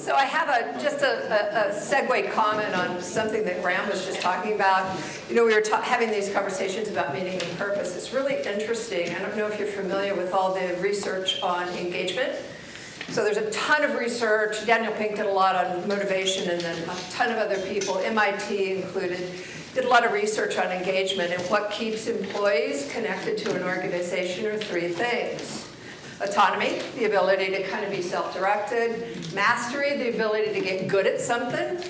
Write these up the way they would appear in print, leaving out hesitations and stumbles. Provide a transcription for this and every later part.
So I have just a segue comment on something that Graham was just talking about. You know, we were having these conversations about meaning and purpose. It's really interesting. I don't know if you're familiar with all the research on engagement. So there's a ton of research. Daniel Pink did a lot on motivation, and then a ton of other people, MIT included, did a lot of research on engagement. And what keeps employees connected to an organization are three things. Autonomy, the ability to kind of be self-directed. Mastery, the ability to get good at something.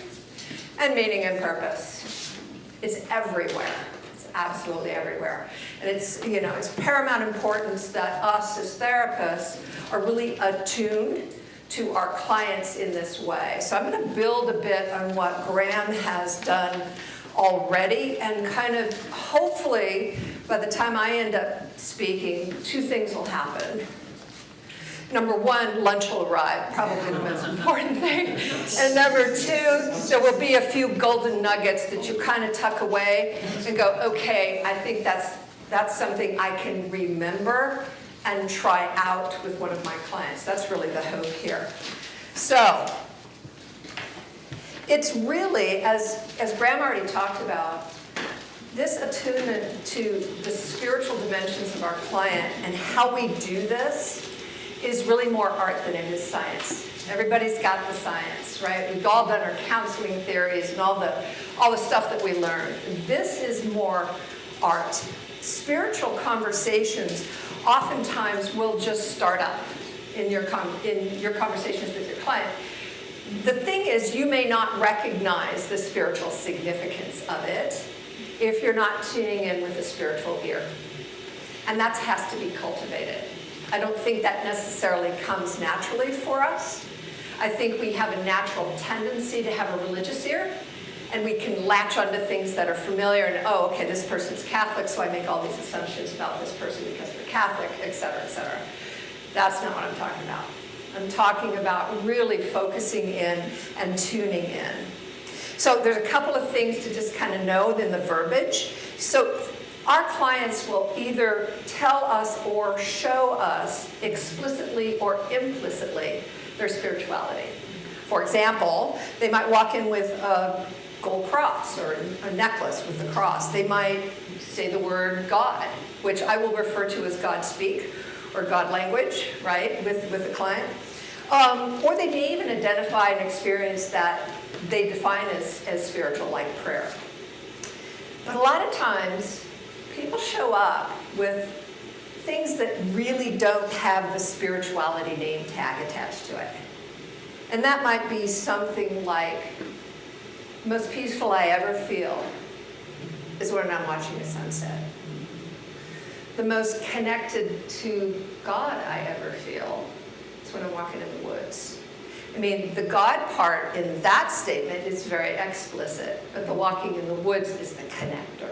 And meaning and purpose. It's everywhere. It's absolutely everywhere. And it's, you know, it's paramount importance that us as therapists are really attuned to our clients in this way. So I'm going to build a bit on what Graham has done already, and kind of hopefully by the time I end up speaking, two things will happen. Number one, lunch will arrive, probably the most important thing. And number two, there will be a few golden nuggets that you kind of tuck away and go, okay, I think that's something I can remember and try out with one of my clients. That's really the hope here. So it's really, as Graham already talked about, this attunement to the spiritual dimensions of our client and how we do this is really more art than it is science. Everybody's got the science, right? We've all done our counseling theories and all the stuff that we learned. This is more art. Spiritual conversations oftentimes will just start up in your conversations with your client. The thing is, you may not recognize the spiritual significance of it if you're not tuning in with a spiritual ear. And that has to be cultivated. I don't think that necessarily comes naturally for us. I think we have a natural tendency to have a religious ear, and we can latch onto things that are familiar and, oh, okay, this person's Catholic, so I make all these assumptions about this person because they're Catholic, et cetera, et cetera. That's not what I'm talking about. I'm talking about really focusing in and tuning in. So there's a couple of things to just kind of know in the verbiage. So our clients will either tell us or show us explicitly or implicitly their spirituality. For example, they might walk in with a gold cross or a necklace with the cross. They might say the word God, which I will refer to as God speak or God language, right, with the client. Or they may even identify an experience that they define as spiritual, like prayer. But a lot of times, people show up with things that really don't have the spirituality name tag attached to it. And that might be something like, most peaceful I ever feel is when I'm watching a sunset. The most connected to God I ever feel is when I'm walking in the woods. I mean, the God part in that statement is very explicit, but the walking in the woods is the connector.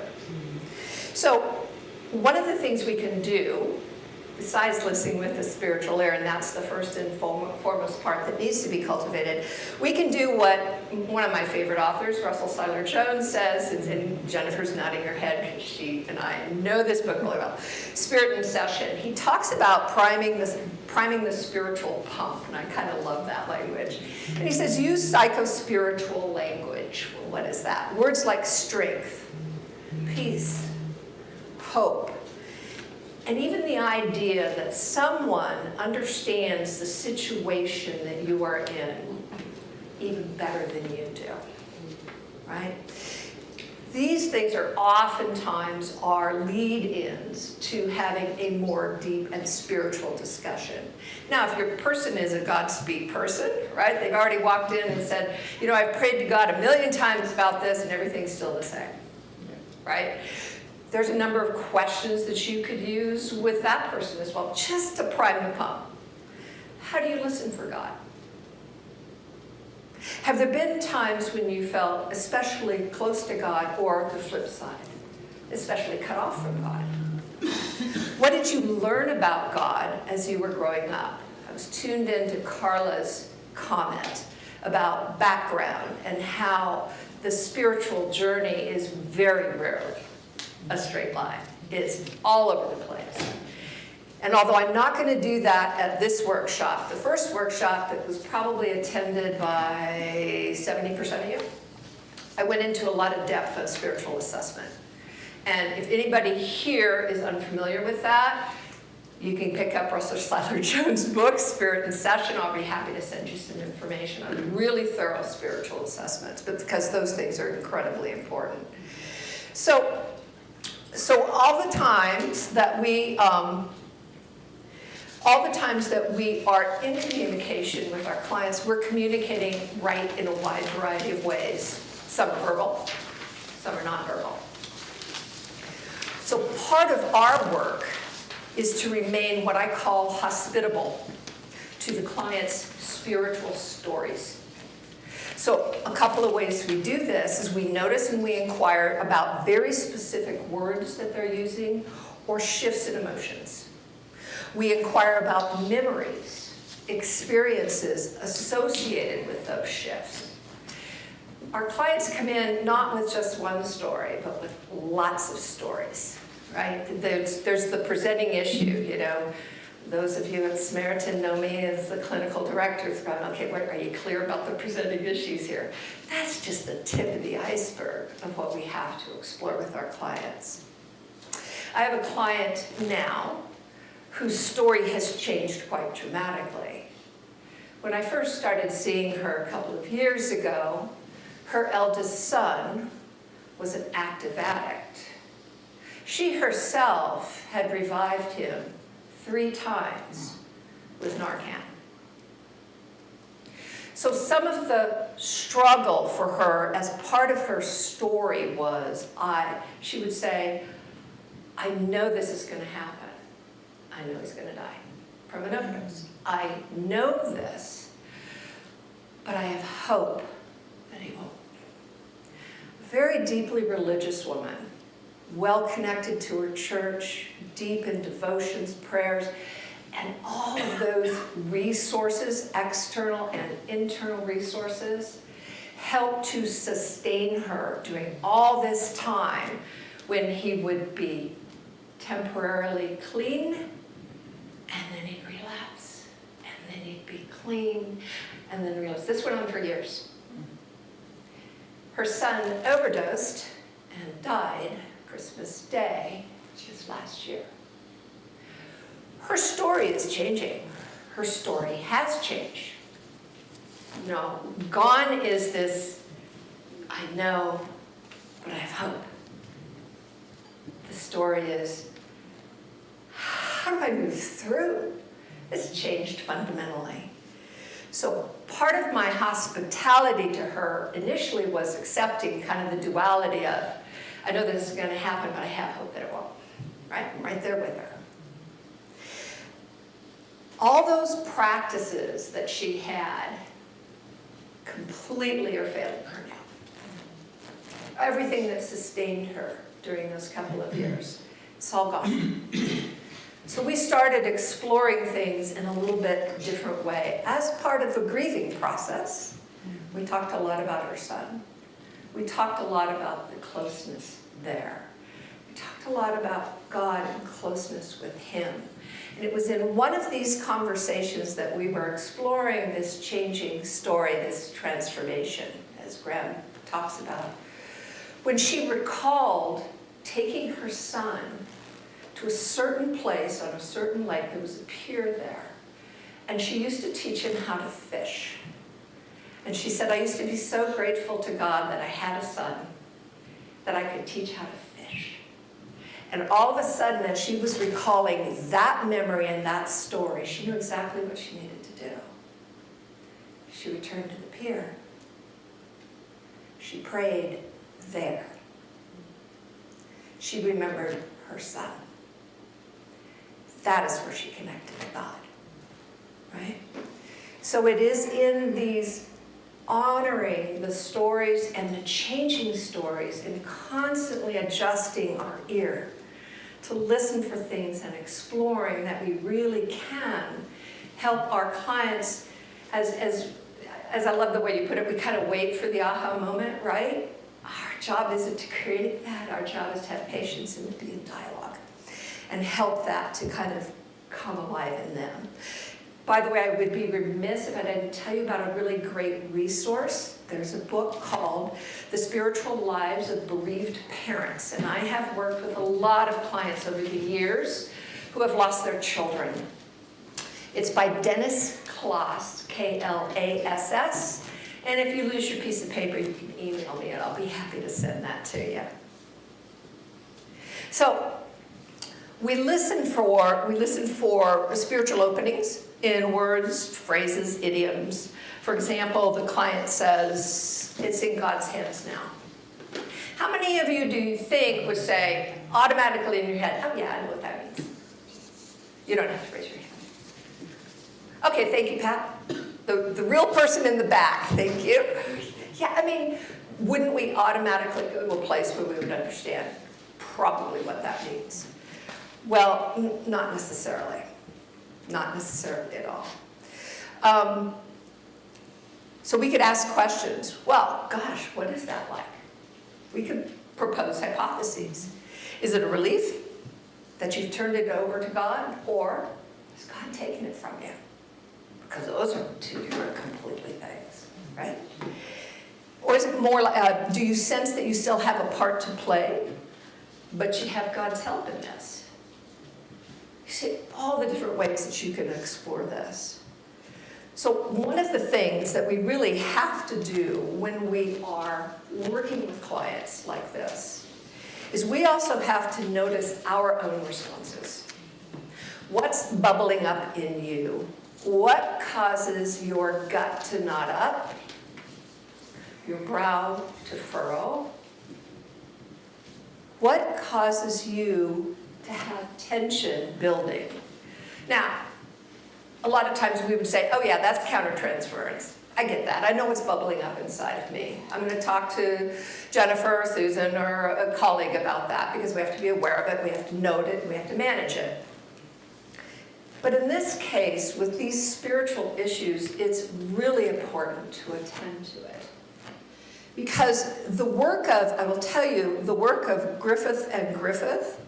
So one of the things we can do, besides listening with the spiritual ear, and that's the first and foremost part that needs to be cultivated, we can do what one of my favorite authors, Russell Seiler Jones, says, and Jennifer's nodding her head because she and I know this book really well, Spirit in Session. He talks about priming the spiritual pump, and I kind of love that language. And he says, use psycho-spiritual language. Well, what is that? Words like strength, peace, hope, and even the idea that someone understands the situation that you are in even better than you do, right? These things are oftentimes our lead-ins to having a more deep and spiritual discussion. Now, if your person is a Godspeed person, right, they've already walked in and said, you know, I've prayed to God 1,000,000 times about this and everything's still the same, right? There's a number of questions that you could use with that person as well, just to prime the pump. How do you listen for God? Have there been times when you felt especially close to God, or the flip side, especially cut off from God? What did you learn about God as you were growing up? I was tuned into Carla's comment about background and how the spiritual journey is very rarely a straight line. It's all over the place. And although I'm not going to do that at this workshop, the first workshop that was probably attended by 70% of you, I went into a lot of depth on spiritual assessment. And if anybody here is unfamiliar with that, you can pick up Russell Slattery-Jones' book, Spirit in Session. I'll be happy to send you some information on really thorough spiritual assessments, but because those things are incredibly important. So all the times that we are in communication with our clients, we're communicating right in a wide variety of ways. Some are verbal, some are nonverbal. So part of our work is to remain what I call hospitable to the client's spiritual stories. So a couple of ways we do this is we notice and we inquire about very specific words that they're using or shifts in emotions. We inquire about memories, experiences associated with those shifts. Our clients come in not with just one story, but with lots of stories, right? There's the presenting issue, you know. Those of you at Samaritan know me as the clinical director. It's about, okay, are you clear about the presenting issues here? That's just the tip of the iceberg of what we have to explore with our clients. I have a client now whose story has changed quite dramatically. When I first started seeing her a couple of years ago, her eldest son was an active addict. She herself had revived him 3 times with Narcan. So some of the struggle for her as part of her story was, she would say, I know this is going to happen. I know he's going to die from an overdose. I know this, but I have hope that he won't. Very deeply religious woman, well connected to her church, deep in devotions, prayers, and all of those resources, external and internal resources, helped to sustain her during all this time when he would be temporarily clean, and then he'd relapse, and then he'd be clean, and then relapse. This went on for years. Her son overdosed and died Christmas Day, just last year. Her story is changing. Her story has changed. No, gone is this, I know, but I have hope. The story is, how do I move through? It's changed fundamentally. So part of my hospitality to her initially was accepting kind of the duality of, I know this is going to happen, but I have hope that it won't. Right? I'm right there with her. All those practices that she had completely are failing her now. Everything that sustained her during those couple of years, it's all gone. So we started exploring things in a little bit different way. As part of the grieving process, we talked a lot about her son. We talked a lot about the closeness there. We talked a lot about God and closeness with him. And it was in one of these conversations that we were exploring this changing story, this transformation, as Graham talks about, when she recalled taking her son to a certain place on a certain lake. There was a pier there. And she used to teach him how to fish. And she said, I used to be so grateful to God that I had a son that I could teach how to fish. And all of a sudden, as she was recalling that memory and that story, she knew exactly what she needed to do. She returned to the pier. She prayed there. She remembered her son. That is where she connected to God, right? So it is in these honoring the stories and the changing stories and constantly adjusting our ear to listen for things and exploring that we really can help our clients. As I love the way you put it, we kind of wait for the aha moment, right? Our job isn't to create that. Our job is to have patience and to be in dialogue and help that to kind of come alive in them. By the way, I would be remiss if I didn't tell you about a really great resource. There's a book called The Spiritual Lives of Bereaved Parents, and I have worked with a lot of clients over the years who have lost their children. It's by Dennis Klass, Klass, and if you lose your piece of paper, you can email me and I'll be happy to send that to you. So, we listen for spiritual openings in words, phrases, idioms. For example, the client says, it's in God's hands now. How many of you do you think would say automatically in your head, oh yeah, I know what that means? You don't have to raise your hand. Okay, thank you, Pat. The real person in the back, thank you. Yeah, I mean, wouldn't we automatically go to a place where we would understand probably what that means? Well, not necessarily. Not necessarily at all. So we could ask questions. Well, gosh, what is that like? We could propose hypotheses. Is it a relief that you've turned it over to God, or has God taken it from you? Because those are two different completely things, right? Or is it more like, do you sense that you still have a part to play, but you have God's help in this? You see all the different ways that you can explore this. So one of the things that we really have to do when we are working with clients like this is we also have to notice our own responses. What's bubbling up in you? What causes your gut to knot up, your brow to furrow? What causes you to have tension building? Now, a lot of times we would say, oh yeah, that's countertransference. I get that. I know what's bubbling up inside of me. I'm going to talk to Jennifer or Susan or a colleague about that because we have to be aware of it, we have to note it, and we have to manage it. But in this case, with these spiritual issues, it's really important to attend to it. Because the work of, I will tell you, the work of Griffith and Griffith,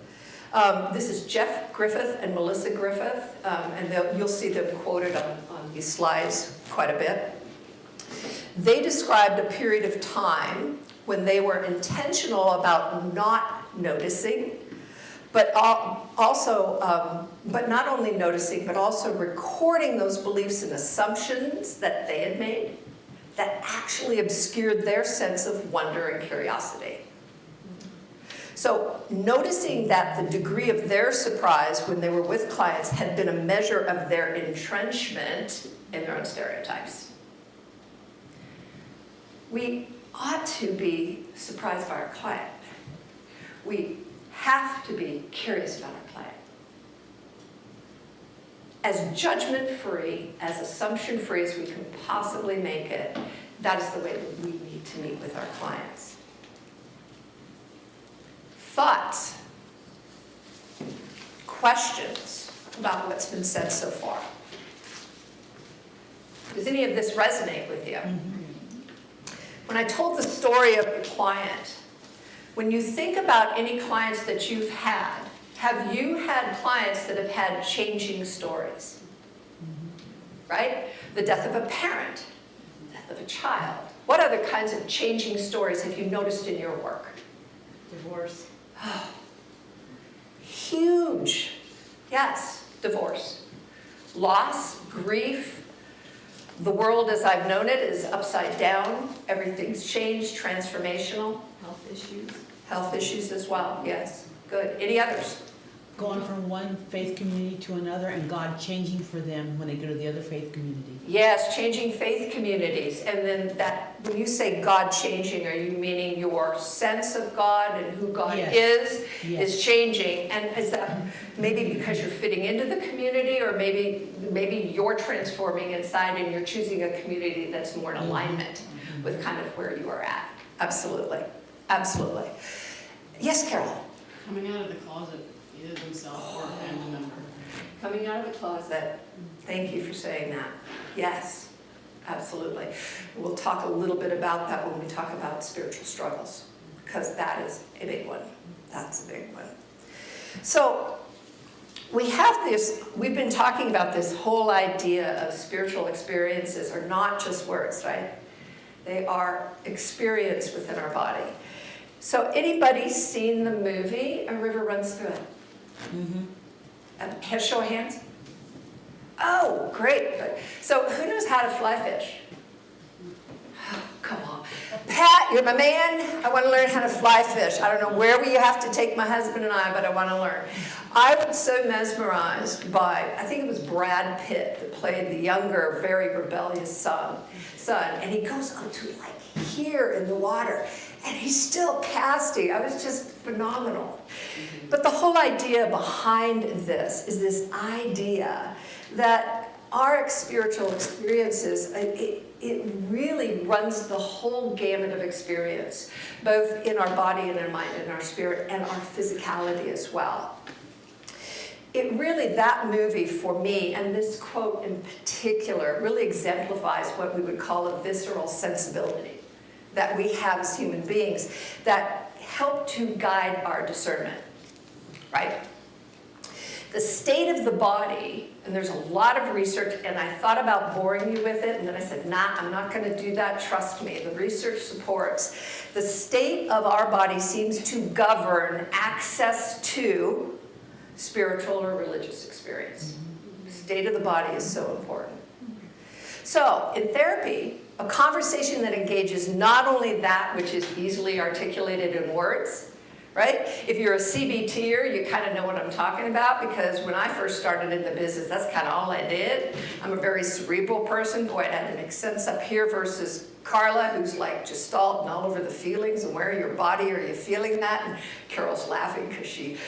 this is Jeff Griffith and Melissa Griffith, and you'll see them quoted on these slides quite a bit. They described a period of time when they were intentional about not noticing, but not only noticing, but also recording those beliefs and assumptions that they had made that actually obscured their sense of wonder and curiosity. So noticing that the degree of their surprise when they were with clients had been a measure of their entrenchment in their own stereotypes. We ought to be surprised by our client. We have to be curious about our client. As judgment-free, as assumption-free as we can possibly make it, that is the way that we need to meet with our clients. Thoughts, questions about what's been said so far. Does any of this resonate with you? When I told the story of the client, when you think about any clients that you've had, have you had clients that have had changing stories? Right? The death of a parent, death of a child. What other kinds of changing stories have you noticed in your work? Divorce. Oh, huge. Yes, divorce. Loss, grief. The world as I've known it is upside down. Everything's changed, transformational. Health issues. Health issues as well, yes. Good. Any others? Going from one faith community to another and God changing for them when they go to the other faith community. Yes, changing faith communities. And then that, when you say God changing, are you meaning your sense of God and who God is changing? And is that maybe because you're fitting into the community, or maybe you're transforming inside and you're choosing a community that's more in alignment with kind of where you are at? Absolutely. Absolutely. Yes, Carol? Coming out of the closet, either themselves or a family member. Coming out of the closet. Thank you for saying that. Yes, absolutely. We'll talk a little bit about that when we talk about spiritual struggles, because that is a big one. That's a big one. So we've been talking about this whole idea of spiritual experiences are not just words, right? They are experience within our body. So anybody seen the movie A River Runs Through It? Show of hands? Oh, great. So who knows how to fly fish? Oh, come on. Pat, you're my man. I want to learn how to fly fish. I don't know where you have to take my husband and I, but I want to learn. I was so mesmerized by, I think it was Brad Pitt that played the younger, very rebellious son. And he goes up to like here in the water, and he's still casting. I was just phenomenal. But the whole idea behind this is this idea that our spiritual experiences, it really runs the whole gamut of experience, both in our body and our mind and our spirit and our physicality as well. It really, that movie for me, and this quote in particular, really exemplifies what we would call a visceral sensibility that we have as human beings that help to guide our discernment, right? The state of the body, and there's a lot of research, and I thought about boring you with it, and then I said, nah, I'm not going to do that, trust me. The research supports the state of our body seems to govern access to spiritual or religious experience. The state of the body is so important. So, in therapy, a conversation that engages not only that which is easily articulated in words, right? If you're a CBTer, you kind of know what I'm talking about, because when I first started in the business, that's kind of all I did. I'm a very cerebral person. Boy, it had to make sense up here versus Carla, who's like gestalt and all over the feelings, and where in your body are you feeling that? And Carol's laughing because she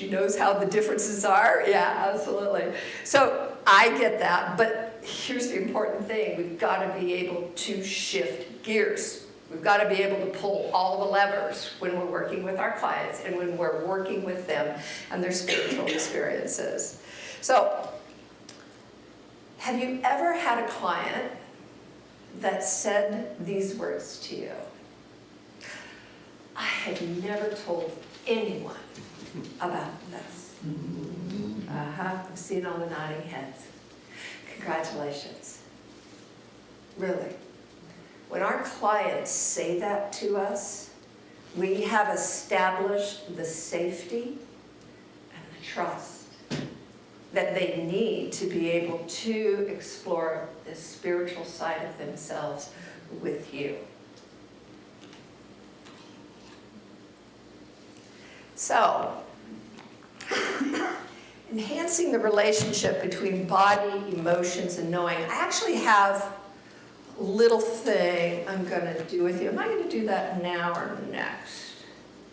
knows how the differences are. Yeah, absolutely. So I get that, but here's the important thing. We've got to be able to shift gears. We've got to be able to pull all the levers when we're working with our clients and when we're working with them and their spiritual experiences. So, have you ever had a client that said these words to you? I have never told anyone about this. I'm seeing all the nodding heads. Congratulations. Really. When our clients say that to us, we have established the safety and the trust that they need to be able to explore the spiritual side of themselves with you. So, enhancing the relationship between body, emotions, and knowing. I actually have a little thing I'm going to do with you. Am I going to do that now or next?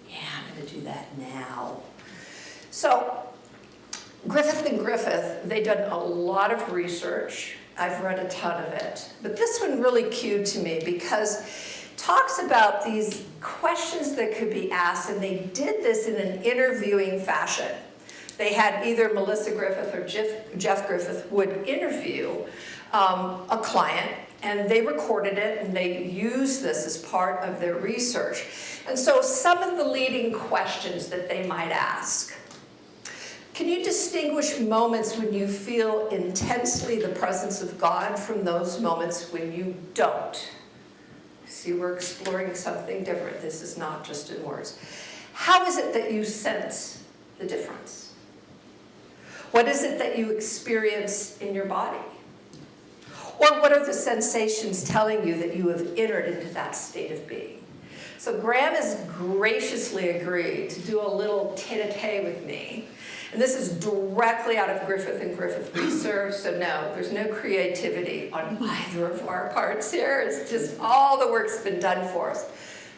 Yeah, I'm going to do that now. So, Griffith and Griffith, they've done a lot of research. I've read a ton of it. But this one really cued to me because it talks about these questions that could be asked, and they did this in an interviewing fashion. They had either Melissa Griffith or Jeff Griffith would interview a client, and they recorded it, and they used this as part of their research. And so some of the leading questions that they might ask. Can you distinguish moments when you feel intensely the presence of God from those moments when you don't? See, we're exploring something different. This is not just in words. How is it that you sense the difference? What is it that you experience in your body? Or what are the sensations telling you that you have entered into that state of being? So Graham has graciously agreed to do a little tete-a-tete with me. And this is directly out of Griffith and Griffith research, so no, there's no creativity on either of our parts here. It's just all the work's been done for us.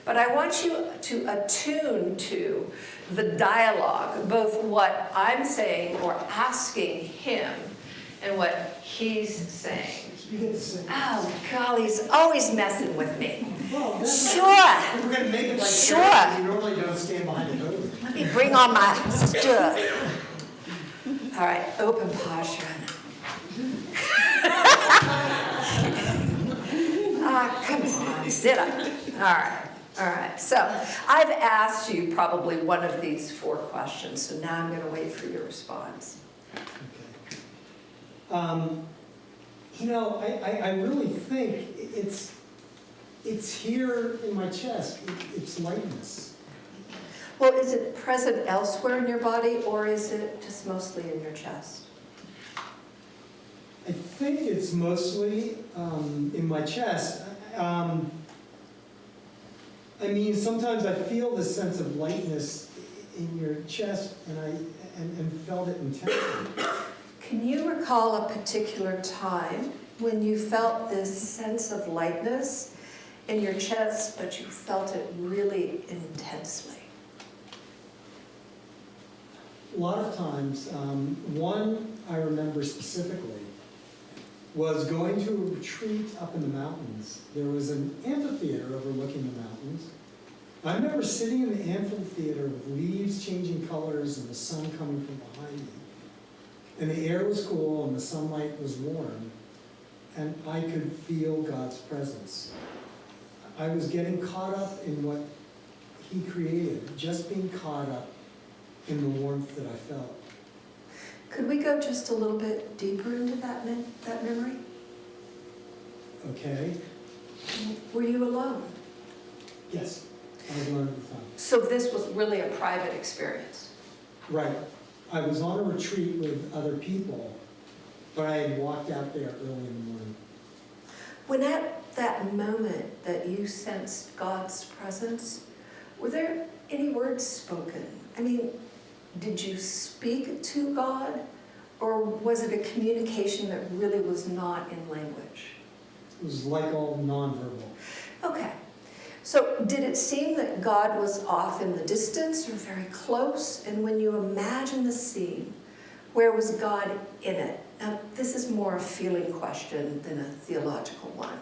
But I want you to attune to the dialogue, both what I'm saying or asking him and what he's saying. Oh, golly, he's always messing with me. Well, Sure. We're going to make it like Sure. that. You normally don't stand behind the door. Let me bring on my stuff. All right, open posture. Come on, sit up. All right. So I've asked you probably one of these 4 questions, so now I'm going to wait for your response. Okay. You know, I really think it's here in my chest. It's lightness. Well, is it present elsewhere in your body, or is it just mostly in your chest? I think it's mostly in my chest. I mean, sometimes I feel this sense of lightness in your chest, and felt it intensely. Can you recall a particular time when you felt this sense of lightness in your chest, but you felt it really intensely? A lot of times, one I remember specifically was going to a retreat up in the mountains. There was an amphitheater overlooking the mountains. I remember sitting in the amphitheater with leaves changing colors and the sun coming from behind me. And the air was cool and the sunlight was warm, and I could feel God's presence. I was getting caught up in what He created, just being caught up in the warmth that I felt. Could we go just a little bit deeper into that memory? Okay? Were you alone? Yes, I was alone at the time. So this was really a private experience. Right. I was on a retreat with other people, but I had walked out there early in the morning. When at that moment that you sensed God's presence, were there any words spoken? I mean, did you speak to God, or was it a communication that really was not in language? It was like all nonverbal. Okay. So did it seem that God was off in the distance or very close? And when you imagine the scene, where was God in it? Now, this is more a feeling question than a theological one.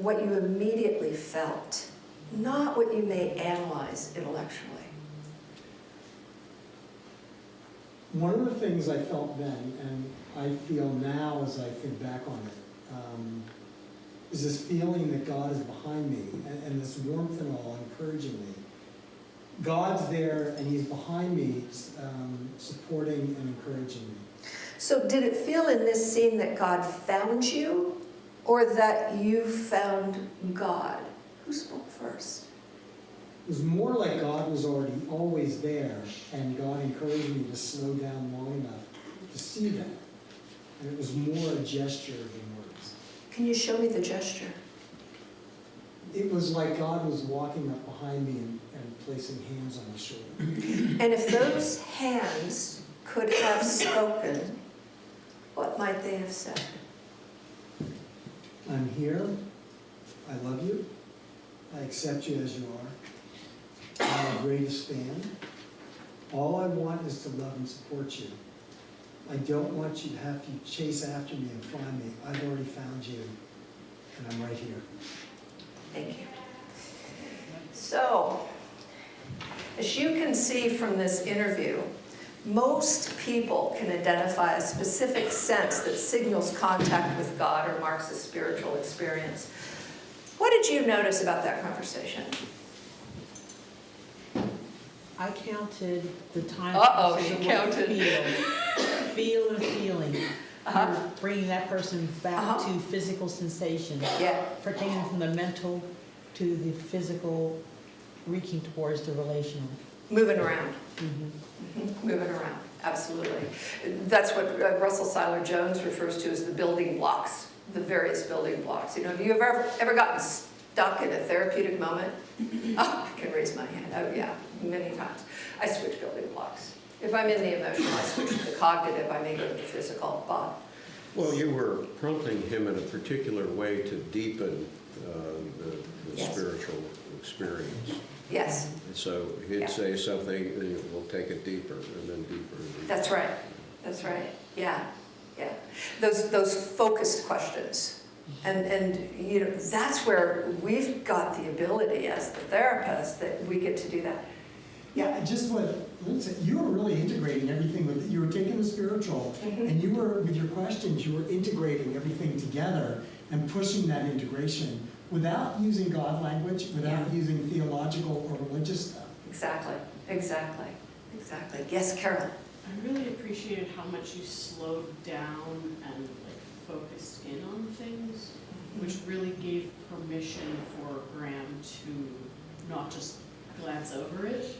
What you immediately felt, not what you may analyze intellectually. One of the things I felt then, and I feel now as I think back on it, is this feeling that God is behind me, and this warmth and all encouraging me. God's there, and He's behind me, supporting and encouraging me. So did it feel in this scene that God found you, or that you found God? Who spoke first? It was more like God was always there, and God encouraged me to slow down long enough to see that. And it was more a gesture than words. Can you show me the gesture? It was like God was walking up behind me and placing hands on my shoulder. And if those hands could have spoken, what might they have said? I'm here. I love you. I accept you as you are. I'm your greatest fan. All I want is to love and support you. I don't want you to have to chase after me and find me. I've already found you, and I'm right here. Thank you. So, as you can see from this interview, most people can identify a specific sense that signals contact with God or marks a spiritual experience. What did you notice about that conversation? I counted the time. Uh-oh, she counted. Feel and feeling. Uh-huh. You're bringing that person back Uh-huh. to physical sensation. Yeah. Pertaining from the mental to the physical, reaching towards the relational. Moving around. Mhm. Moving around, absolutely. That's what Russell Seiler Jones refers to as the building blocks, the various building blocks. You know, have you ever gotten stuck in a therapeutic moment? Oh, I can raise my hand. Oh, yeah, many times. I switch building blocks. If I'm in the emotional, I switch to the cognitive. I may go to the physical. Bob? Well, you were prompting him in a particular way to deepen the Yes. spiritual experience. Yes, And so he'd Yeah. say something, and we'll take it deeper, and then deeper, and deeper. that's right. That's right. Yeah, yeah. Those focused questions. And you know, that's where we've got the ability as the therapist that we get to do that. Yeah, just what Lynn said, you were really integrating everything with, you were taking the spiritual, and you were, with your questions, you were integrating everything together and pushing that integration without using God language, without using theological or religious stuff. Exactly, exactly, exactly. Yes, Carol? I really appreciated how much you slowed down and like focused in on things, which really gave permission for Graham to not just glance over it.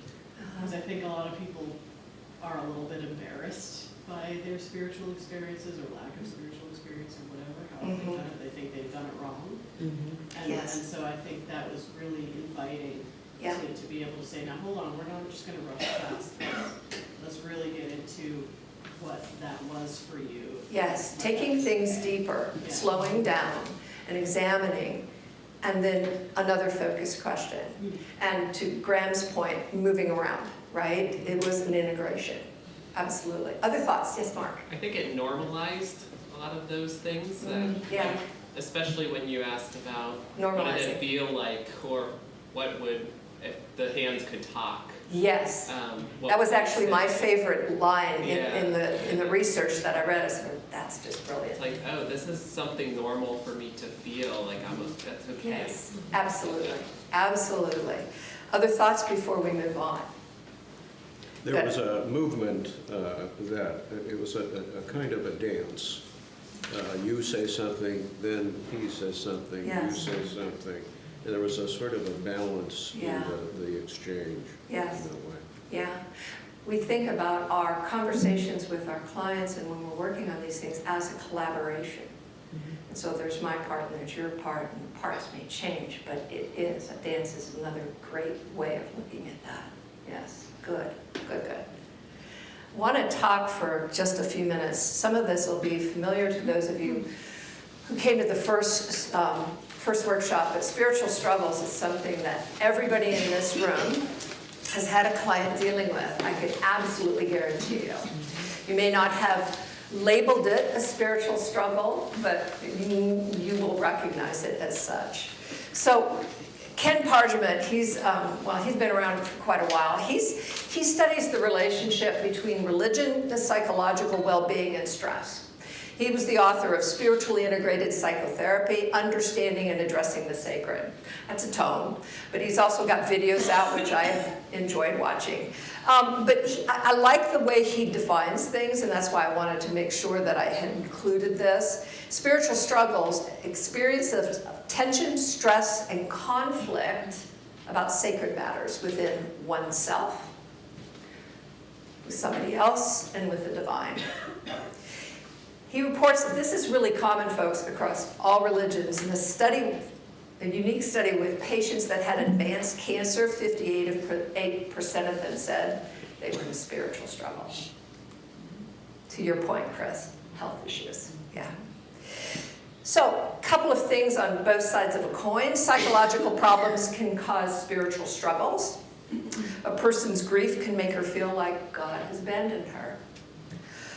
Because I think a lot of people are a little bit embarrassed by their spiritual experiences or lack of spiritual experience or whatever, how they've done it, they think they've done it wrong. And, Yes. and so I think that was really inviting Yeah. to be able to say, now hold on, we're not just gonna rush past this. Let's really get into what that was for you. Yes, taking things deeper, Yeah. slowing down and examining, and then another focused question. And to Graham's point, moving around, right? It was an integration, absolutely. Other thoughts? Yes, Mark? I think it normalized a lot of those things, Yeah, especially when you asked about what did normalizing. it feel like, or what would, if the hands could talk. Yes, What that was would actually it- my favorite line Yeah. in the research that I read. I said, that's just brilliant. It's like, oh, this is something normal for me to feel, like that's okay. Yes, absolutely, absolutely. Other thoughts before we move on? There Good. was a movement that, it was a kind of a dance. You say something, then he says something, you Yes. say something. And there was a sort of a balance in Yeah. the exchange in Yes. that way. Yeah, we think about our conversations with our clients and when we're working on these things as a collaboration. And so there's my part and there's your part, and the parts may change, but it is, a dance is another great way of looking at that. Yes, good, good, good. I want to talk for just a few minutes. Some of this will be familiar to those of you who came to the first workshop, but spiritual struggles is something that everybody in this room has had a client dealing with. I could absolutely guarantee you. You may not have labeled it a spiritual struggle, but you will recognize it as such. So Ken Parchment, he's been around for quite a while. He studies the relationship between religion, the psychological well-being, and stress. He was the author of Spiritually Integrated Psychotherapy, Understanding and Addressing the Sacred. That's a tome. But he's also got videos out, which I have enjoyed watching. I like the way he defines things, and that's why I wanted to make sure that I had included this. Spiritual struggles, experience of tension, stress, and conflict about sacred matters within oneself, with somebody else, and with the divine. He reports that this is really common, folks, across all religions. In a unique study with patients that had advanced cancer, 58% of them said they were in a spiritual struggle. To your point, Chris, health issues, yeah. So, a couple of things on both sides of a coin. Psychological problems can cause spiritual struggles. A person's grief can make her feel like God has abandoned her.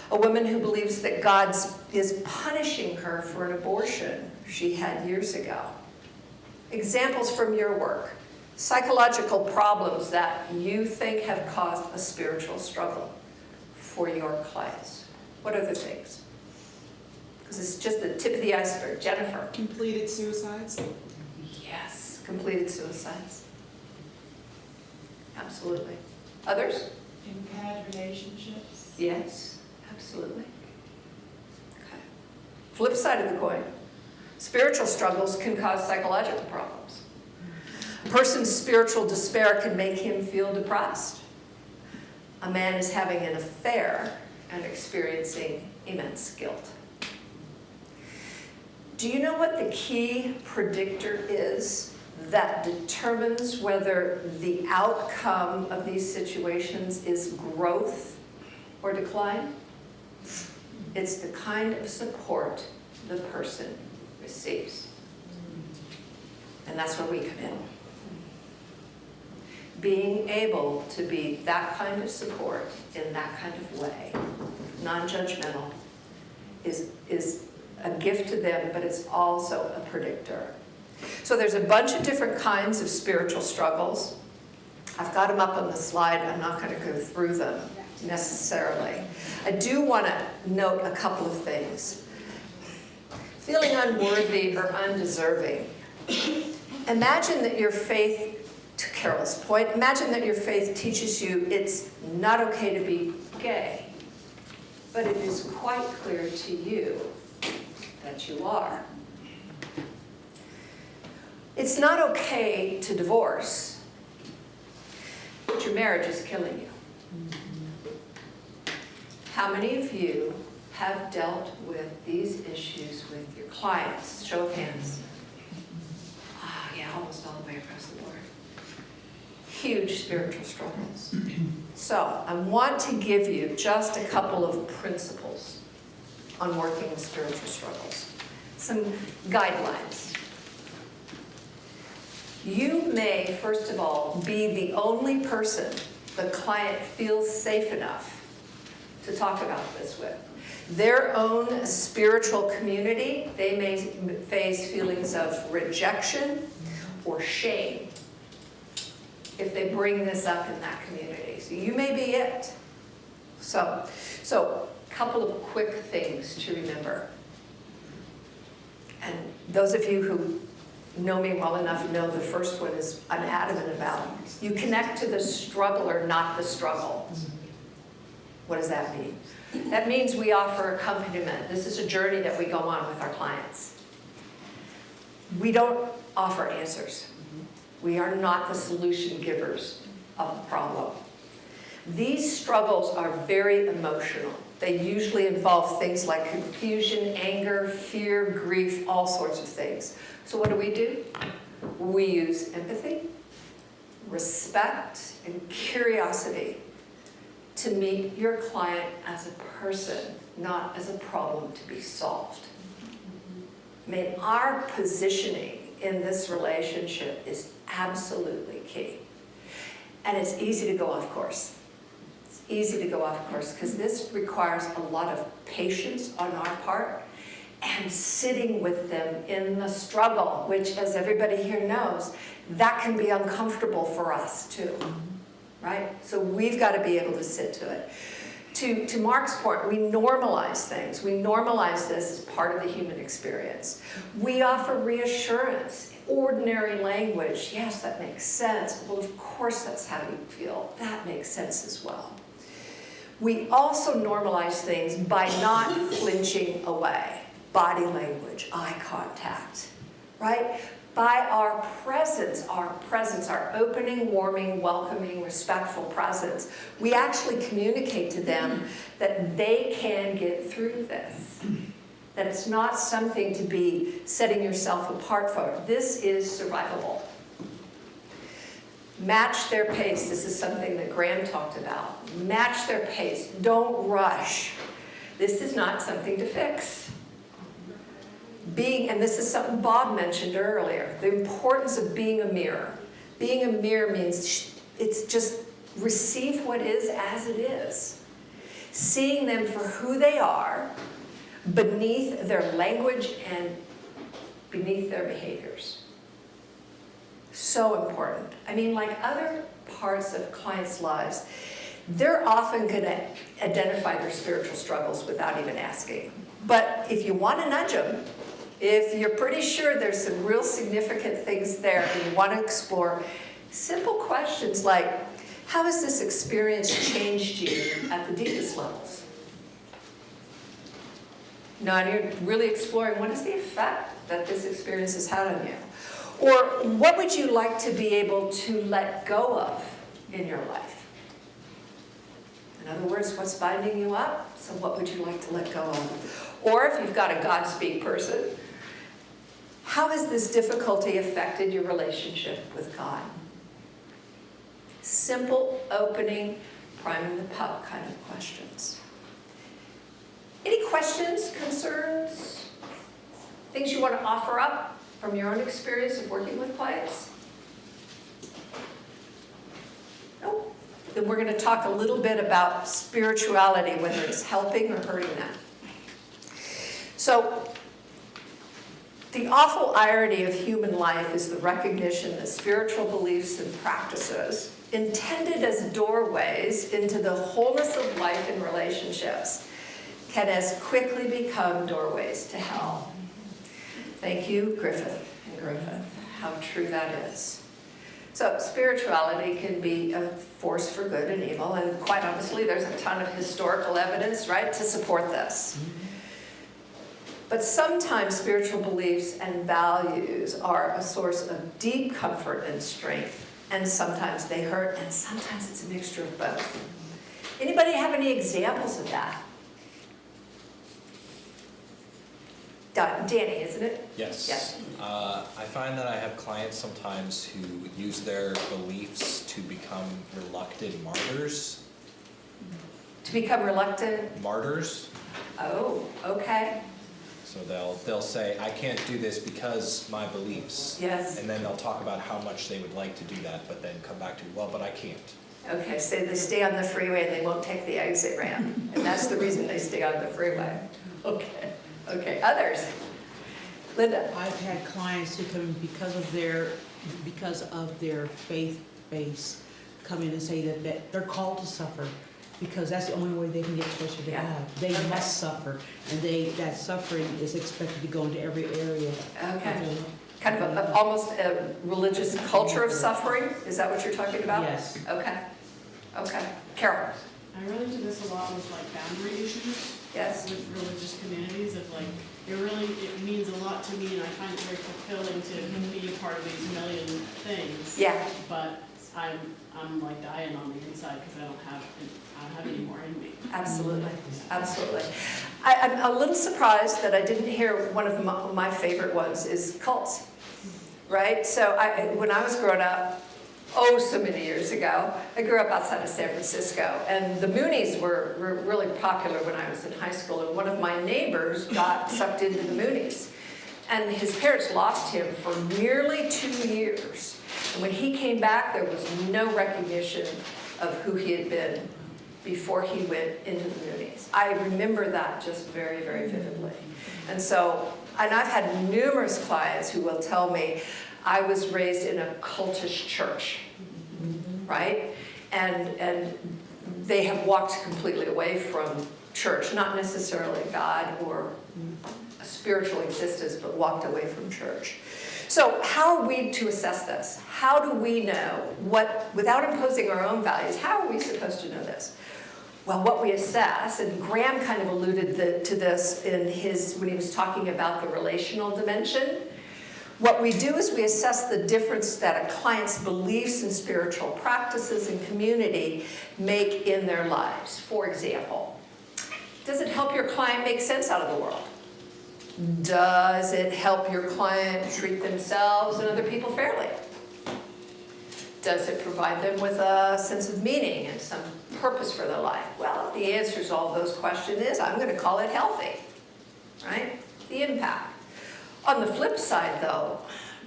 A woman who believes that God is punishing her for an abortion she had years ago. Examples from your work. Psychological problems that you think have caused a spiritual struggle for your clients. What are the things? Because it's just the tip of the iceberg. Jennifer. Completed suicides. Yes, completed suicides. Absolutely. Others? Impaired relationships. Yes, absolutely. Okay. Flip side of the coin. Spiritual struggles can cause psychological problems. A person's spiritual despair can make him feel depressed. A man is having an affair and experiencing immense guilt. Do you know what the key predictor is that determines whether the outcome of these situations is growth or decline? It's the kind of support the person receives. And that's where we come in. Being able to be that kind of support in that kind of way, non-judgmental, is a gift to them, but it's also a predictor. So there's a bunch of different kinds of spiritual struggles. I've got them up on the slide. I'm not going to go through them necessarily. I do want to note a couple of things. Feeling unworthy or undeserving. Imagine that your faith, to Carol's point, imagine that your faith teaches you it's not okay to be gay but it is quite clear to you that you are. It's not okay to divorce, but your marriage is killing you. How many of you have dealt with these issues with your clients? Show of hands. Ah, yeah, almost all the way across the board. Huge spiritual struggles. So I want to give you just a couple of principles on working with spiritual struggles. Some guidelines. You may, first of all, be the only person the client feels safe enough to talk about this with. Their own spiritual community, they may face feelings of rejection or shame if they bring this up in that community. So you may be it. So a couple of quick things to remember. And those of you who know me well enough know the first one is I'm adamant about. You connect to the struggler, not the struggle. What does that mean? That means we offer accompaniment. This is a journey that we go on with our clients. We don't offer answers. We are not the solution givers of the problem. These struggles are very emotional. They usually involve things like confusion, anger, fear, grief, all sorts of things. So what do? We use empathy, respect, and curiosity to meet your client as a person, not as a problem to be solved. I mean, our positioning in this relationship is absolutely key. And it's easy to go off course. It's easy to go off course because this requires a lot of patience on our part and sitting with them in the struggle, which, as everybody here knows, that can be uncomfortable for us too, right? So we've got to be able to sit to it. To Mark's point, we normalize things. We normalize this as part of the human experience. We offer reassurance, ordinary language. Yes, that makes sense. Well, of course that's how you feel. That makes sense as well. We also normalize things by not flinching away. Body language, eye contact, right? By our presence, our opening, warming, welcoming, respectful presence, we actually communicate to them that they can get through this. That it's not something to be setting yourself apart for. This is survivable. Match their pace. This is something that Graham talked about. Match their pace. Don't rush. This is not something to fix. And this is something Bob mentioned earlier, the importance of being a mirror. Being a mirror means it's just receive what is as it is. Seeing them for who they are, beneath their language and beneath their behaviors. So important. I mean, like other parts of clients' lives, they're often going to identify their spiritual struggles without even asking. But if you want to nudge them, if you're pretty sure there's some real significant things there and you want to explore, simple questions like, how has this experience changed you at the deepest levels? Now, you're really exploring what is the effect that this experience has had on you? Or what would you like to be able to let go of in your life? In other words, what's binding you up? So what would you like to let go of? Or if you've got a Godspeed person, how has this difficulty affected your relationship with God? Simple, opening, priming the pump kind of questions. Any questions, concerns, things you want to offer up from your own experience of working with clients? Nope. Then we're going to talk a little bit about spirituality, whether it's helping or hurting them. So, the awful irony of human life is the recognition that spiritual beliefs and practices, intended as doorways into the wholeness of life and relationships, can as quickly become doorways to hell. Thank you, Griffith and Griffith. How true that is. So spirituality can be a force for good and evil, and quite honestly, there's a ton of historical evidence, right, to support this. But sometimes spiritual beliefs and values are a source of deep comfort and strength, and sometimes they hurt, and sometimes it's a mixture of both. Anybody have any examples of that? Danny, isn't it? Yes. Yes. I find that I have clients sometimes who use their beliefs to become reluctant martyrs. To become reluctant? Martyrs. Oh, okay. So they'll say, I can't do this because my beliefs. Yes. And then they'll talk about how much they would like to do that, but then come back to, well, but I can't. Okay, so they stay on the freeway and they won't take the exit ramp. And that's the reason they stay on the freeway. Okay, okay, others? Linda? I've had clients who come in because of their faith base, come in and say that they're called to suffer, because that's the only way they can get closer to Yeah. God. They Okay. must suffer, and that suffering is expected to go into every area. Okay. Kind of almost a religious culture of suffering? Is that what you're talking about? Yes. Okay, okay. Carol? I run into this a lot with like boundary issues. Yes? With religious communities of like, it means a lot to me and I find it very fulfilling to be a part of these million things. Yeah. But I'm like dying on the inside because I don't have any more in me. Absolutely, absolutely. I'm a little surprised that I didn't hear one of my favorite ones is cults, right? So when I was growing up, so many years ago, I grew up outside of San Francisco, and the Moonies were really popular when I was in high school, and one of my neighbors got sucked into the Moonies. And his parents lost him for nearly 2 years. And when he came back, there was no recognition of who he had been before he went into the Moonies. I remember that just very, very vividly. And I've had numerous clients who will tell me, I was raised in a cultish church, right? And they have walked completely away from church, not necessarily God or a spiritual existence, but walked away from church. So how are we to assess this? How do we know without imposing our own values, how are we supposed to know this? Well, what we assess, and Graham kind of alluded to this when he was talking about the relational dimension. What we do is we assess the difference that a client's beliefs and spiritual practices and community make in their lives. For example, does it help your client make sense out of the world? Does it help your client treat themselves and other people fairly? Does it provide them with a sense of meaning and some purpose for their life? Well, if the answer to all those questions is, I'm going to call it healthy, right? The impact. On the flip side, though,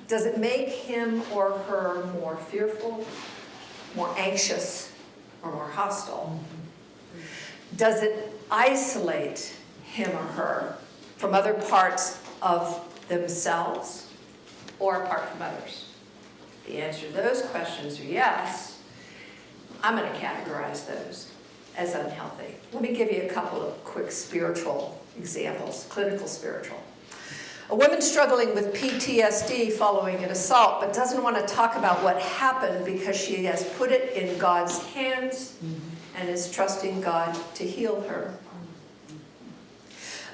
does it make him or her more fearful, more anxious, or more hostile? Does it isolate him or her from other parts of themselves or apart from others? If the answer to those questions are yes, I'm going to categorize those as unhealthy. Let me give you a couple of quick spiritual examples, clinical spiritual. A woman struggling with PTSD following an assault, but doesn't want to talk about what happened because she has put it in God's hands and is trusting God to heal her.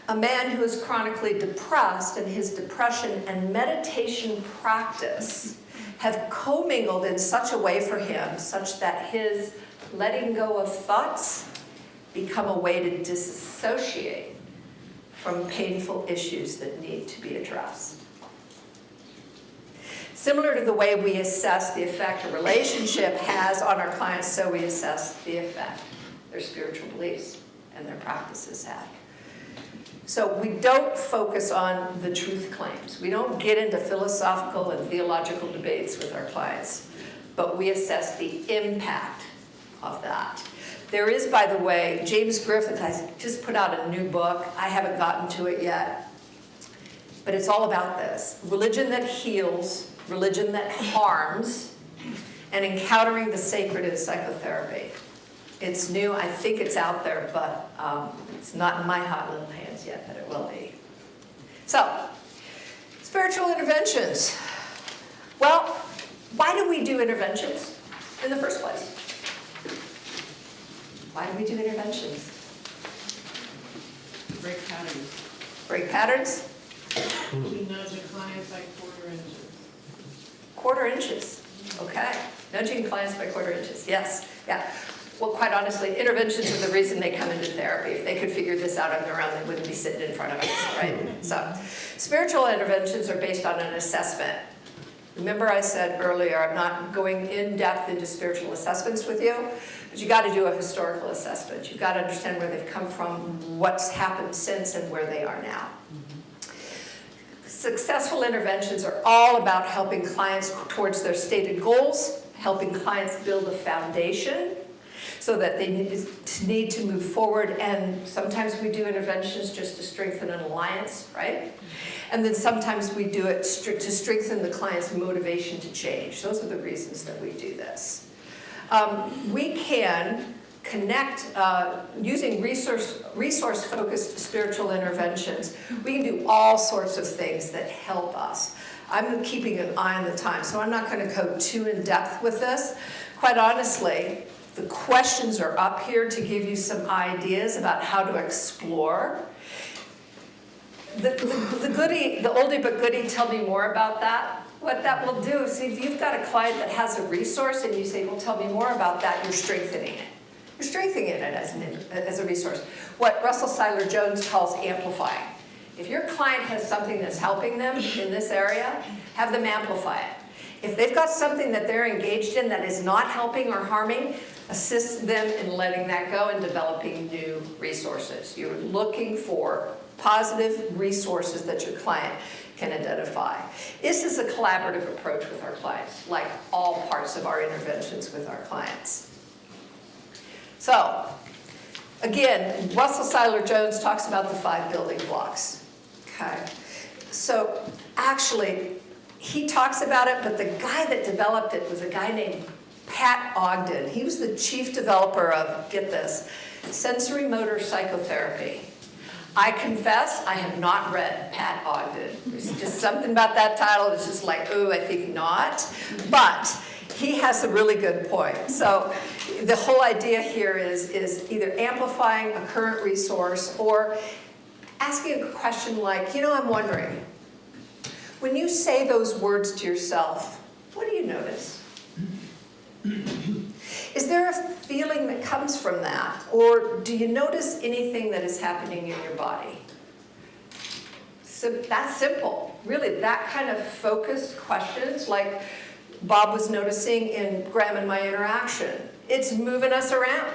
A man who is chronically depressed, and his depression and meditation practice have commingled in such a way for him, such that his letting go of thoughts become a way to disassociate from painful issues that need to be addressed. Similar to the way we assess the effect a relationship has on our clients, so we assess the effect their spiritual beliefs and their practices have. So we don't focus on the truth claims. We don't get into philosophical and theological debates with our clients, but we assess the impact of that. There is, by the way, James Griffith has just put out a new book. I haven't gotten to it yet, but it's all about this. Religion that heals, religion that harms, and encountering the sacred in psychotherapy. It's new, I think it's out there, but it's not in my hot little hands yet, but it will be. So, spiritual interventions. Well, Why do we do interventions in the first place? Why do we do interventions? Break patterns. Break patterns? To nudge a client by 1/4 inches. 1/4 inches, okay. Nudging clients by 1/4 inches, yes, yeah. Well, quite honestly, interventions are the reason they come into therapy. If they could figure this out on their own, they wouldn't be sitting in front of us, right? So, spiritual interventions are based on an assessment. Remember I said earlier, I'm not going in depth into spiritual assessments with you, but you got to do a historical assessment. You've got to understand where they've come from, what's happened since, and where they are now. Successful interventions are all about helping clients towards their stated goals, helping clients build a foundation so that they need to move forward. And sometimes we do interventions just to strengthen an alliance, right? And then sometimes we do it to strengthen the client's motivation to change. Those are the reasons that we do this. We can connect using resource-focused spiritual interventions. We can do all sorts of things that help us. I'm keeping an eye on the time, so I'm not going to go too in depth with this. Quite honestly, the questions are up here to give you some ideas about how to explore. The oldie but goodie, tell me more about that. What that will do is, if you've got a client that has a resource and you say, well, tell me more about that, you're strengthening it. You're strengthening it as a resource. What Russell Seiler Jones calls amplifying. If your client has something that's helping them in this area, have them amplify it. If they've got something that they're engaged in that is not helping or harming, assist them in letting that go and developing new resources. You're looking for positive resources that your client can identify. This is a collaborative approach with our clients, like all parts of our interventions with our clients. So, again, Russell Seiler Jones talks about the 5 building blocks. Okay, so actually, he talks about it, but the guy that developed it was a guy named Pat Ogden. He was the chief developer of, get this, sensory motor psychotherapy. I confess, I have not read Pat Ogden. There's just something about that title that's just like, ooh, I think not. But he has a really good point. So the whole idea here is either amplifying a current resource or asking a question like, you know, I'm wondering, when you say those words to yourself, what do you notice? Is there a feeling that comes from that? Or do you notice anything that is happening in your body? So that's simple. Really, that kind of focused questions, like Bob was noticing in Graham and my interaction. It's moving us around.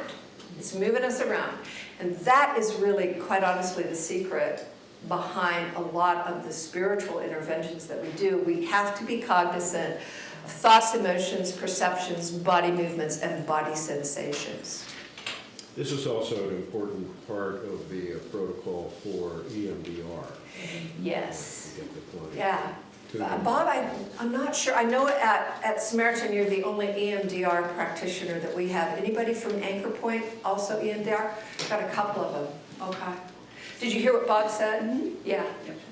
It's moving us around. And that is really, quite honestly, the secret behind a lot of the spiritual interventions that we do. We have to be cognizant of thoughts, emotions, perceptions, body movements, and body sensations. This is also an important part of the protocol for EMDR. Yes. To get the client Yeah. to- Bob, I'm not sure. I know at Samaritan you're the only EMDR practitioner that we have. Anybody from Anchor Point also EMDR? Got a couple of them. Okay. Did you hear what Bob said? Mm-hmm. Yeah.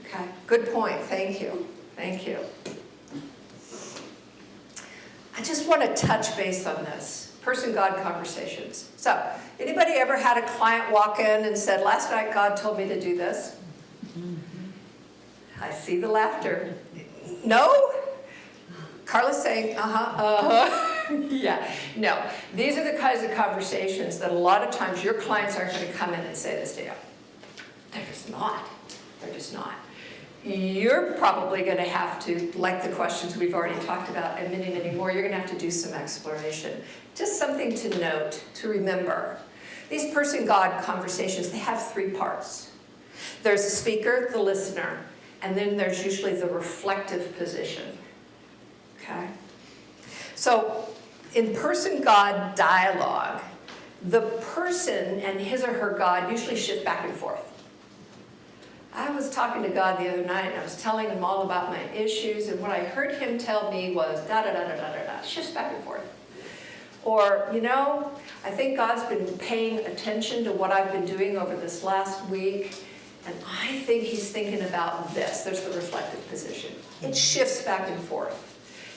Okay. Good point. Thank you. Thank you. I just want to touch base on this. Person-God conversations. So, anybody ever had a client walk in and said, last night God told me to do this? I see the laughter. No? Carla's saying, yeah. No. These are the kinds of conversations that a lot of times your clients aren't going to come in and say this to you. They're just not. They're just not. You're probably going to have to, like the questions we've already talked about and many, many more, you're going to have to do some exploration. Just something to note, to remember. These person-God conversations, they have 3 parts. There's the speaker, the listener, and then there's usually the reflective position. Okay? So, in person-God dialogue, the person and his or her God usually shift back and forth. I was talking to God the other night and I was telling him all about my issues, and what I heard him tell me was da-da-da-da-da-da-da, shifts back and forth. Or, you know, I think God's been paying attention to what I've been doing over this last week, and I think he's thinking about this. There's the reflective position. It shifts back and forth.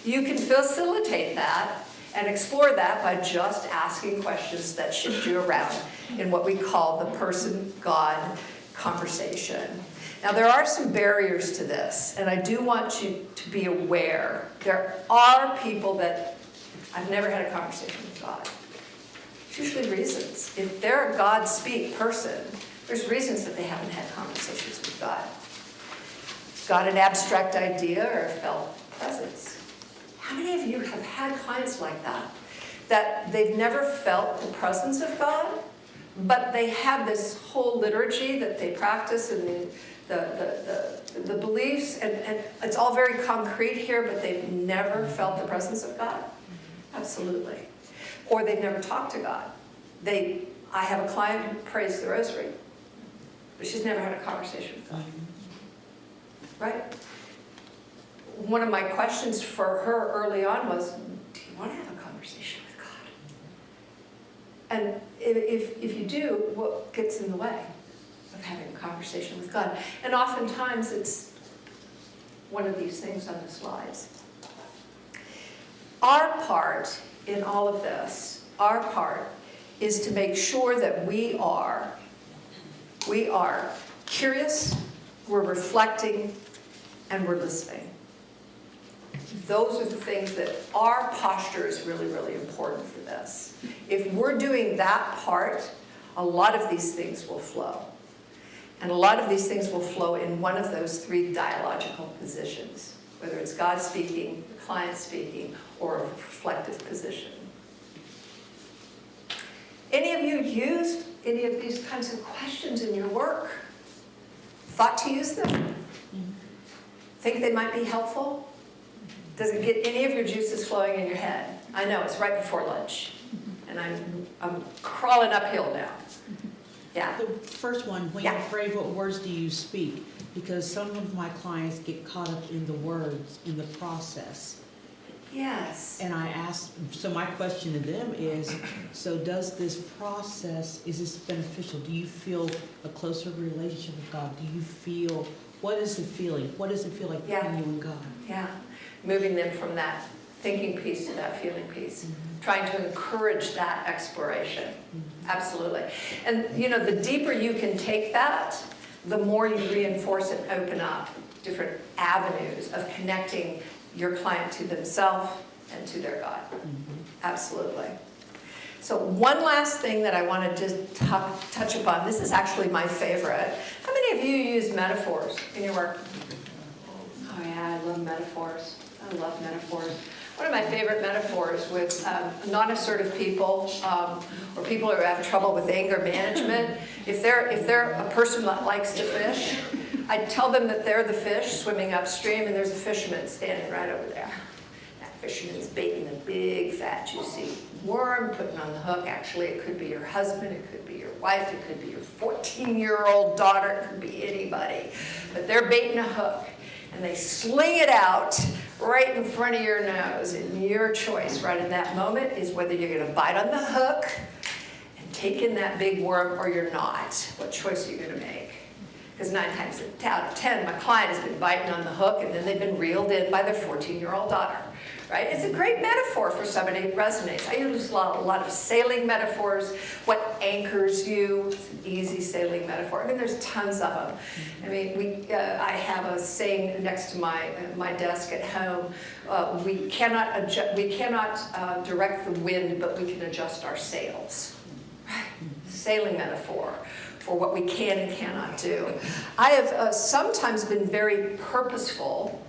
You can facilitate that and explore that by just asking questions that shift you around in what we call the person-God conversation. Now, there are some barriers to this, and I do want you to be aware. There are people that, I've never had a conversation with God. There's usually reasons. If they're a God-speak person, there's reasons that they haven't had conversations with God. Got an abstract idea or felt presence. How many of you have had clients like that? That they've never felt the presence of God, but they have this whole liturgy that they practice and the beliefs, and it's all very concrete here, but they've never felt the presence of God? Absolutely. Or they've never talked to God. I have a client who prays the rosary, but she's never had a conversation with God. Right? One of my questions for her early on was, do you want to have a conversation with God? And if you do, what gets in the way of having a conversation with God? And oftentimes it's one of these things on the slides. Our part in all of this, our part is to make sure that we are curious, we're reflecting, and we're listening. Those are the things that our posture is really, really important for this. If we're doing that part, a lot of these things will flow. And a lot of these things will flow in one of those three dialogical positions, whether it's God speaking, the client speaking, or a reflective position. Any of you used any of these kinds of questions in your work? Thought to use them? Think they might be helpful? Does it get any of your juices flowing in your head? I know, it's right before lunch, and I'm crawling uphill now. Yeah. The first one, when Yeah. you pray, what words do you speak? Because some of my clients get caught up in the words, in the process. Yes. And I ask, so my question to them is, so does this process, is this beneficial? Do you feel a closer relationship with God? Do you feel, what is the feeling? What does it feel like Yeah. between you and God? Yeah. Moving them from that thinking piece to that feeling piece. Trying to encourage that exploration. Absolutely. And you know, the deeper you can take that, the more you reinforce and open up different avenues of connecting your client to themselves and to their God. Absolutely. So one last thing that I want to just touch upon, this is actually my favorite. How many of you use metaphors in your work? Oh yeah, I love metaphors. I love metaphors. One of my favorite metaphors with non-assertive people or people who have trouble with anger management, if they're a person that likes to fish, I tell them that they're the fish swimming upstream and there's a fisherman standing right over there. That fisherman's baiting a big, fat, juicy worm, putting on the hook. Actually, it could be your husband, it could be your wife, it could be your 14-year-old daughter, it could be anybody. But they're baiting a hook. And they sling it out right in front of your nose. And your choice right in that moment is whether you're going to bite on the hook and take in that big worm or you're not. What choice are you going to make? Because 9 times out of 10, my client has been biting on the hook and then they've been reeled in by their 14-year-old daughter. Right? It's a great metaphor for somebody who resonates. I use a lot of sailing metaphors. What anchors you? It's an easy sailing metaphor. I mean, there's tons of them. I mean, I have a saying next to my desk at home. We cannot direct the wind, but we can adjust our sails. Right? Sailing metaphor for what we can and cannot do. I have sometimes been very purposeful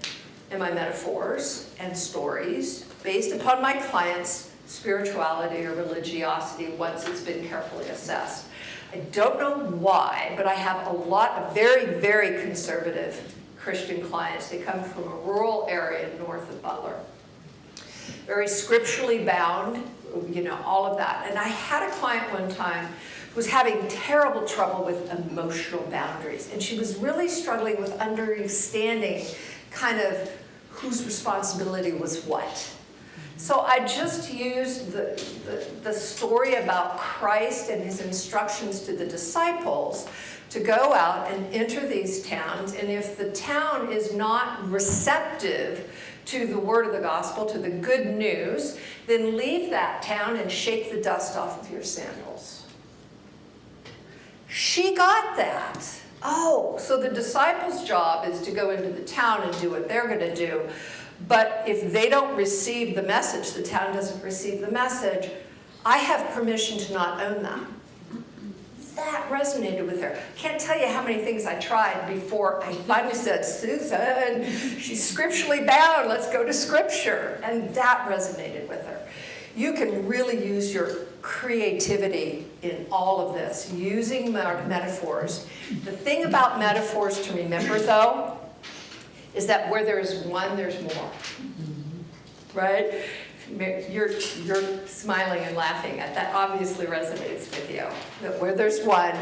in my metaphors and stories based upon my clients' spirituality or religiosity once it's been carefully assessed. I don't know why, but I have a lot of very, very conservative Christian clients. They come from a rural area north of Butler. Very scripturally bound, you know, all of that. And I had a client one time who was having terrible trouble with emotional boundaries. And she was really struggling with understanding kind of whose responsibility was what. So I just used the story about Christ and his instructions to the disciples to go out and enter these towns, and if the town is not receptive to the word of the gospel, to the good news, then leave that town and shake the dust off of your sandals. She got that. Oh, so the disciples' job is to go into the town and do what they're going to do. But if they don't receive the message, the town doesn't receive the message, I have permission to not own that. That resonated with her. Can't tell you how many things I tried before I finally said, Susan, she's scripturally bound, let's go to scripture. And that resonated with her. You can really use your creativity in all of this, using metaphors. The thing about metaphors to remember, though, is that where there is one, there's more. Right? You're smiling and laughing at that. Obviously resonates with you. That where there's one,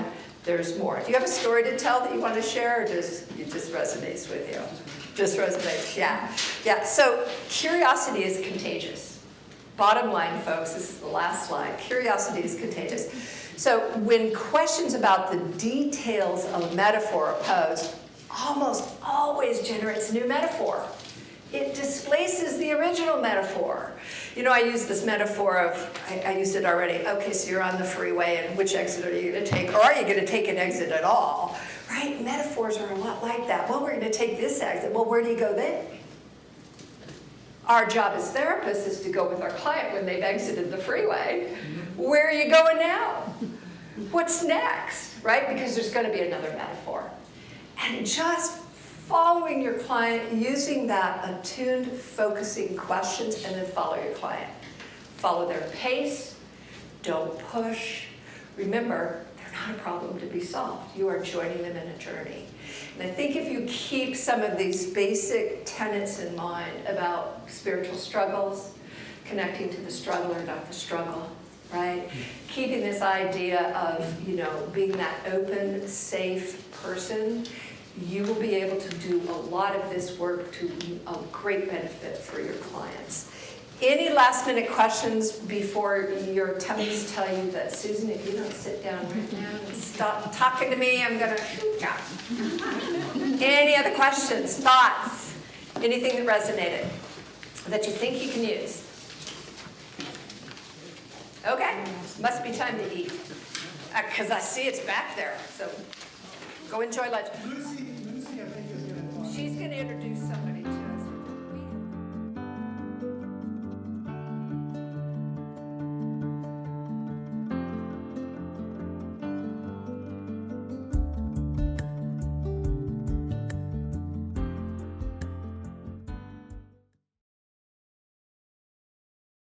there's more. Do you have a story to tell that you want to share, or it just resonates with you? Just resonates, yeah. Yeah, so curiosity is contagious. Bottom line, folks, this is the last slide. Curiosity is contagious. So when questions about the details of a metaphor are posed, almost always generates a new metaphor. It displaces the original metaphor. You know, I use this metaphor of, I used it already. Okay, so you're on the freeway, and which exit are you going to take? Or are you going to take an exit at all? Right? Metaphors are a lot like that. Well, we're going to take this exit. Well, where do you go then? Our job as therapists is to go with our client when they've exited the freeway. Where are you going now? What's next? Right? Because there's going to be another metaphor. And just following your client, using that attuned, focusing questions, and then follow your client. Follow their pace. Don't push. Remember, they're not a problem to be solved. You are joining them in a journey. And I think if you keep some of these basic tenets in mind about spiritual struggles, connecting to the struggler, not the struggle, right? Keeping this idea of, you know, being that open, safe person, you will be able to do a lot of this work to a great benefit for your clients. Any last minute questions before your tummies tell you that, Susan, if you don't sit down right now and stop talking to me, I'm gonna shoot you. Any other questions, thoughts, anything that resonated that you think you can use? Okay, must be time to eat. Because I see it's back there, so go enjoy lunch. Lucy, I think is going to talk. She's going to introduce